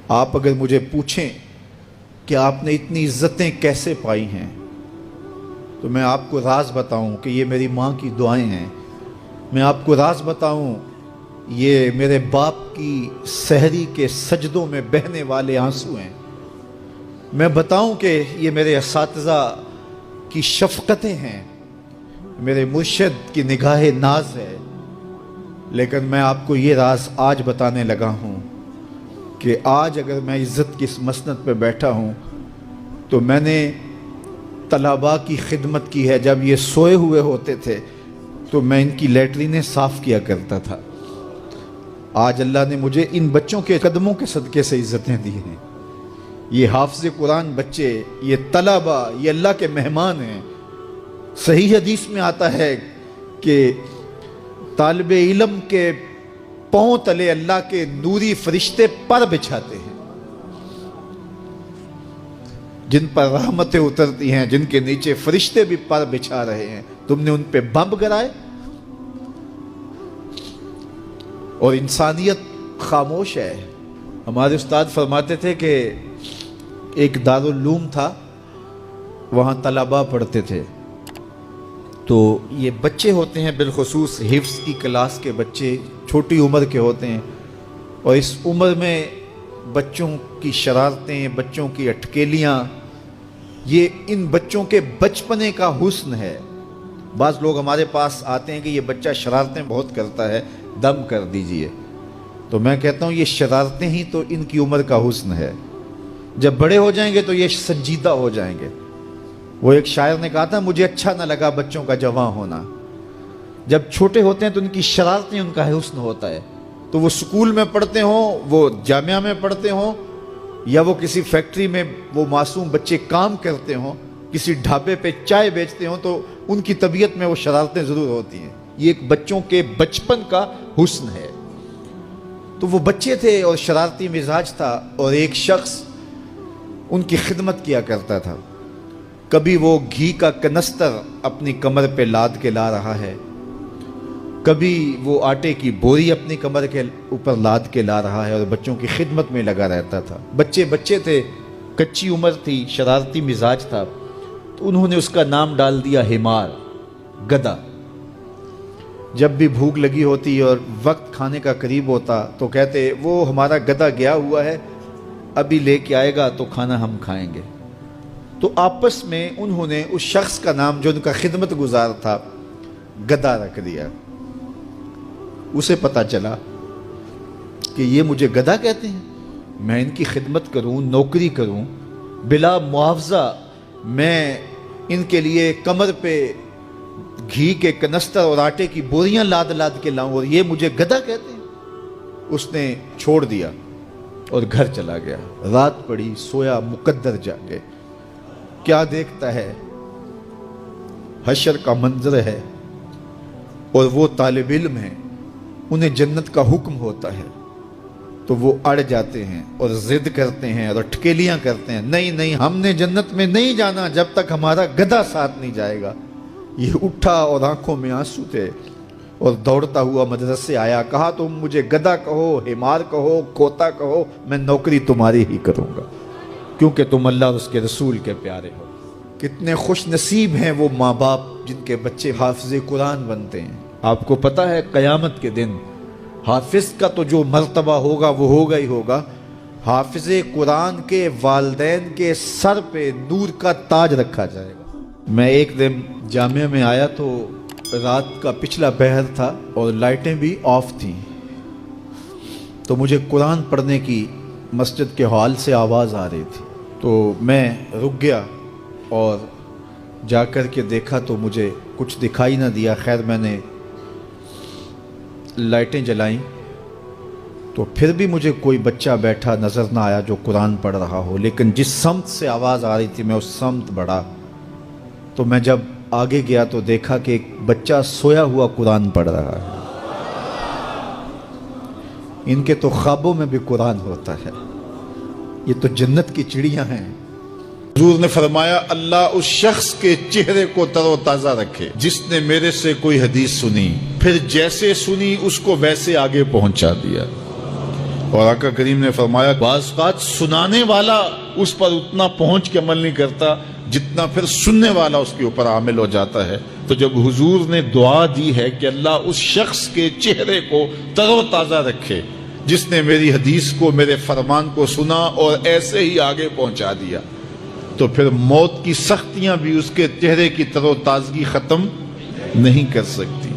آپ اگر مجھے پوچھیں کہ آپ نے اتنی عزتیں کیسے پائی ہیں تو میں آپ کو راز بتاؤں کہ یہ میری ماں کی دعائیں ہیں. میں آپ کو راز بتاؤں یہ میرے باپ کی سحری کے سجدوں میں بہنے والے آنسو ہیں. میں بتاؤں کہ یہ میرے اساتذہ کی شفقتیں ہیں، میرے مرشد کی نگاہ ناز ہے. لیکن میں آپ کو یہ راز آج بتانے لگا ہوں کہ آج اگر میں عزت کی اس مسند پہ بیٹھا ہوں تو میں نے طلباء کی خدمت کی ہے. جب یہ سوئے ہوئے ہوتے تھے تو میں ان کی لیٹرینیں صاف کیا کرتا تھا. آج اللہ نے مجھے ان بچوں کے قدموں کے صدقے سے عزتیں دی ہیں. یہ حافظ قرآن بچے، یہ طلباء، یہ اللہ کے مہمان ہیں. صحیح حدیث میں آتا ہے کہ طالب علم کے پاؤں تلے اللہ کے نوری فرشتے پر بچھاتے ہیں، جن پر رحمتیں اترتی ہیں، جن کے نیچے فرشتے بھی پر بچھا رہے ہیں. تم نے ان پہ بمب گرائے اور انسانیت خاموش ہے. ہمارے استاد فرماتے تھے کہ ایک دارالعلوم تھا، وہاں طلباء پڑھتے تھے. تو یہ بچے ہوتے ہیں، بالخصوص حفظ کی کلاس کے بچے چھوٹی عمر کے ہوتے ہیں، اور اس عمر میں بچوں کی شرارتیں، بچوں کی اٹکیلیاں، یہ ان بچوں کے بچپنے کا حسن ہے. بعض لوگ ہمارے پاس آتے ہیں کہ یہ بچہ شرارتیں بہت کرتا ہے، دم کر دیجئے. تو میں کہتا ہوں یہ شرارتیں ہی تو ان کی عمر کا حسن ہے. جب بڑے ہو جائیں گے تو یہ سنجیدہ ہو جائیں گے. وہ ایک شاعر نے کہا تھا، مجھے اچھا نہ لگا بچوں کا جوان ہونا. جب چھوٹے ہوتے ہیں تو ان کی شرارتیں ان کا حسن ہوتا ہے. تو وہ سکول میں پڑھتے ہوں، وہ جامعہ میں پڑھتے ہوں، یا وہ کسی فیکٹری میں وہ معصوم بچے کام کرتے ہوں، کسی ڈھابے پہ چائے بیچتے ہوں، تو ان کی طبیعت میں وہ شرارتیں ضرور ہوتی ہیں. یہ ایک بچوں کے بچپن کا حسن ہے. تو وہ بچے تھے اور شرارتی مزاج تھا، اور ایک شخص ان کی خدمت کیا کرتا تھا. کبھی وہ گھی کا کنستر اپنی کمر پہ لاد کے لا رہا ہے، کبھی وہ آٹے کی بوری اپنی کمر کے اوپر لاد کے لا رہا ہے، اور بچوں کی خدمت میں لگا رہتا تھا. بچے تھے، کچی عمر تھی، شرارتی مزاج تھا. تو انہوں نے اس کا نام ڈال دیا حمار، گدھا. جب بھی بھوک لگی ہوتی اور وقت کھانے کا قریب ہوتا تو کہتے وہ ہمارا گدھا گیا ہوا ہے، ابھی لے کے آئے گا تو کھانا ہم کھائیں گے. تو آپس میں انہوں نے اس شخص کا نام جو ان کا خدمت گزار تھا گدھا رکھ دیا. اسے پتا چلا کہ یہ مجھے گدھا کہتے ہیں، میں ان کی خدمت کروں، نوکری کروں، بلا معاوضہ میں ان کے لیے کمر پہ گھی کے کنستر اور آٹے کی بوریاں لاد لاد کے لاؤں، اور یہ مجھے گدھا کہتے ہیں. اس نے چھوڑ دیا اور گھر چلا گیا. رات پڑی، سویا، مقدر جاگے. کیا دیکھتا ہے؟ حشر کا منظر ہے، اور وہ طالب علم ہیں، انہیں جنت کا حکم ہوتا ہے. تو وہ اڑ جاتے ہیں اور ضد کرتے ہیں اور اٹکیلیاں کرتے ہیں، نہیں ہم نے جنت میں نہیں جانا جب تک ہمارا گدھا ساتھ نہیں جائے گا. یہ اٹھا اور آنکھوں میں آنسو تھے اور دوڑتا ہوا مدرسے آیا. کہا تم مجھے گدھا کہو، حمار کہو، کھوتا کہو، میں نوکری تمہاری ہی کروں گا، کیونکہ تم اللہ اور اس کے رسول کے پیارے ہو. کتنے خوش نصیب ہیں وہ ماں باپ جن کے بچے حافظ قرآن بنتے ہیں. آپ کو پتہ ہے قیامت کے دن حافظ کا تو جو مرتبہ ہوگا وہ ہوگا ہی ہوگا. حافظ قرآن کے والدین کے سر پہ نور کا تاج رکھا جائے گا. میں ایک دن جامعہ میں آیا تو رات کا پچھلا پہر تھا اور لائٹیں بھی آف تھیں. تو مجھے قرآن پڑھنے کی مسجد کے ہال سے آواز آ رہی تھی. تو میں رک گیا اور جا کر کے دیکھا تو مجھے کچھ دکھائی نہ دیا. خیر میں نے لائٹیں جلائیں تو پھر بھی مجھے کوئی بچہ بیٹھا نظر نہ آیا جو قرآن پڑھ رہا ہو. لیکن جس سمت سے آواز آ رہی تھی میں اس سمت بڑھا. تو میں جب آگے گیا تو دیکھا کہ ایک بچہ سویا ہوا قرآن پڑھ رہا ہے. ان کے تو خوابوں میں بھی قرآن ہوتا ہے. یہ تو جنت کی چڑیاں ہیں. حضور نے فرمایا اللہ اس شخص کے چہرے کو تر و تازہ رکھے جس نے میرے سے کوئی حدیث سنی، پھر جیسے سنی اس کو ویسے آگے پہنچا دیا. اور آقا کریم نے فرمایا بعض بات سنانے والا اس پر اتنا پہنچ کے عمل نہیں کرتا جتنا پھر سننے والا اس کے اوپر عامل ہو جاتا ہے. تو جب حضور نے دعا دی ہے کہ اللہ اس شخص کے چہرے کو تر و تازہ رکھے جس نے میری حدیث کو، میرے فرمان کو سنا اور ایسے ہی آگے پہنچا دیا، تو پھر موت کی سختیاں بھی اس کے چہرے کی تر و تازگی ختم نہیں کر سکتی،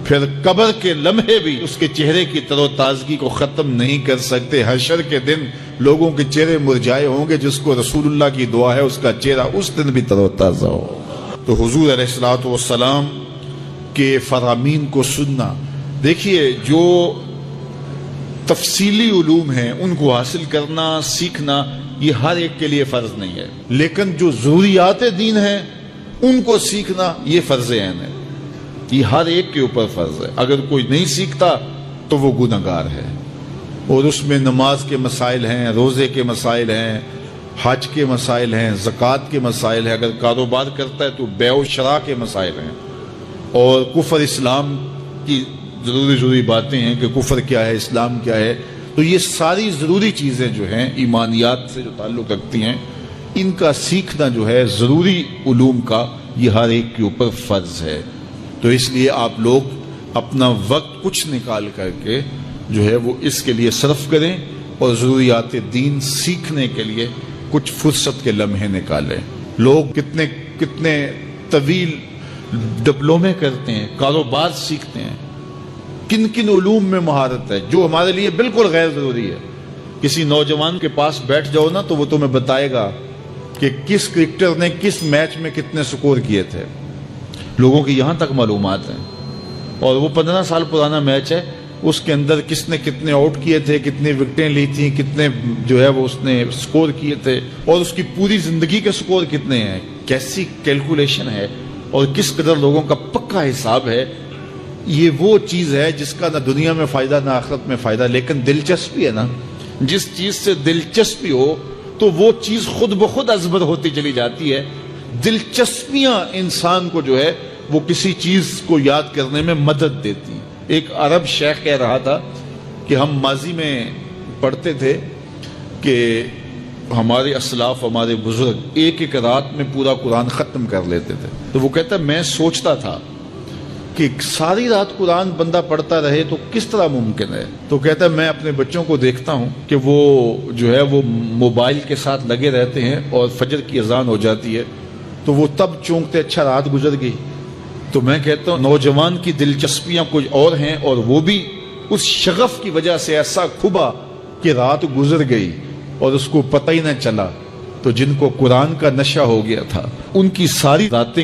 پھر قبر کے لمحے بھی اس کے چہرے کی تر و تازگی کو ختم نہیں کر سکتے. حشر کے دن لوگوں کے چہرے مرجھائے ہوں گے، جس کو رسول اللہ کی دعا ہے اس کا چہرہ اس دن بھی تر و تازہ ہو. تو حضور علیہ الصلوۃ والسلام کے فرامین کو سننا، دیکھیے جو تفصیلی علوم ہیں ان کو حاصل کرنا، سیکھنا، یہ ہر ایک کے لیے فرض نہیں ہے، لیکن جو ضروریات دین ہیں ان کو سیکھنا یہ فرض عین ہے، یہ ہر ایک کے اوپر فرض ہے. اگر کوئی نہیں سیکھتا تو وہ گنہگار ہے. اور اس میں نماز کے مسائل ہیں، روزے کے مسائل ہیں، حج کے مسائل ہیں، زکوٰۃ کے مسائل ہیں، اگر کاروبار کرتا ہے تو بیع و شراء کے مسائل ہیں، اور کفر اسلام کی ضروری باتیں ہیں کہ کفر کیا ہے، اسلام کیا ہے. تو یہ ساری ضروری چیزیں جو ہیں ایمانیات سے جو تعلق رکھتی ہیں، ان کا سیکھنا جو ہے ضروری علوم کا یہ ہر ایک کے اوپر فرض ہے. تو اس لیے آپ لوگ اپنا وقت کچھ نکال کر کے جو ہے وہ اس کے لیے صرف کریں اور ضروریات دین سیکھنے کے لیے کچھ فرصت کے لمحے نکالیں. لوگ کتنے طویل ڈپلومے کرتے ہیں، کاروبار سیکھتے ہیں، کن کن علوم میں مہارت ہے جو ہمارے لیے بالکل غیر ضروری ہے. کسی نوجوان کے پاس بیٹھ جاؤ نا تو وہ تمہیں بتائے گا کہ کس کرکٹر نے کس میچ میں کتنے سکور کیے تھے. لوگوں کی یہاں تک معلومات ہیں، اور وہ 15 سال پرانا میچ ہے، اس کے اندر کس نے کتنے آؤٹ کیے تھے، کتنے وکٹیں لی تھیں، کتنے جو ہے وہ اس نے سکور کیے تھے، اور اس کی پوری زندگی کے سکور کتنے ہیں، کیسی کیلکولیشن ہے اور کس قدر لوگوں کا پکا حساب ہے. یہ وہ چیز ہے جس کا نہ دنیا میں فائدہ نہ آخرت میں فائدہ، لیکن دلچسپی ہے نا. جس چیز سے دلچسپی ہو تو وہ چیز خود بخود ازبر ہوتی چلی جاتی ہے. دلچسپیاں انسان کو جو ہے وہ کسی چیز کو یاد کرنے میں مدد دیتی ہیں. ایک عرب شیخ کہہ رہا تھا کہ ہم ماضی میں پڑھتے تھے کہ ہمارے اسلاف، ہمارے بزرگ ایک رات میں پورا قرآن ختم کر لیتے تھے. تو وہ کہتا ہے میں سوچتا تھا کہ ساری رات قرآن بندہ پڑھتا رہے تو کس طرح ممکن ہے. تو کہتا ہے میں اپنے بچوں کو دیکھتا ہوں کہ وہ جو ہے وہ موبائل کے ساتھ لگے رہتے ہیں، اور فجر کی اذان ہو جاتی ہے تو وہ تب چونکتے اچھا رات گزر گئی. تو میں کہتا ہوں نوجوان کی دلچسپیاں کچھ اور ہیں، اور وہ بھی اس شغف کی وجہ سے ایسا کھبا کہ رات گزر گئی اور اس کو پتہ ہی نہ چلا. تو جن کو قرآن کا نشہ ہو گیا تھا ان کی ساری راتیں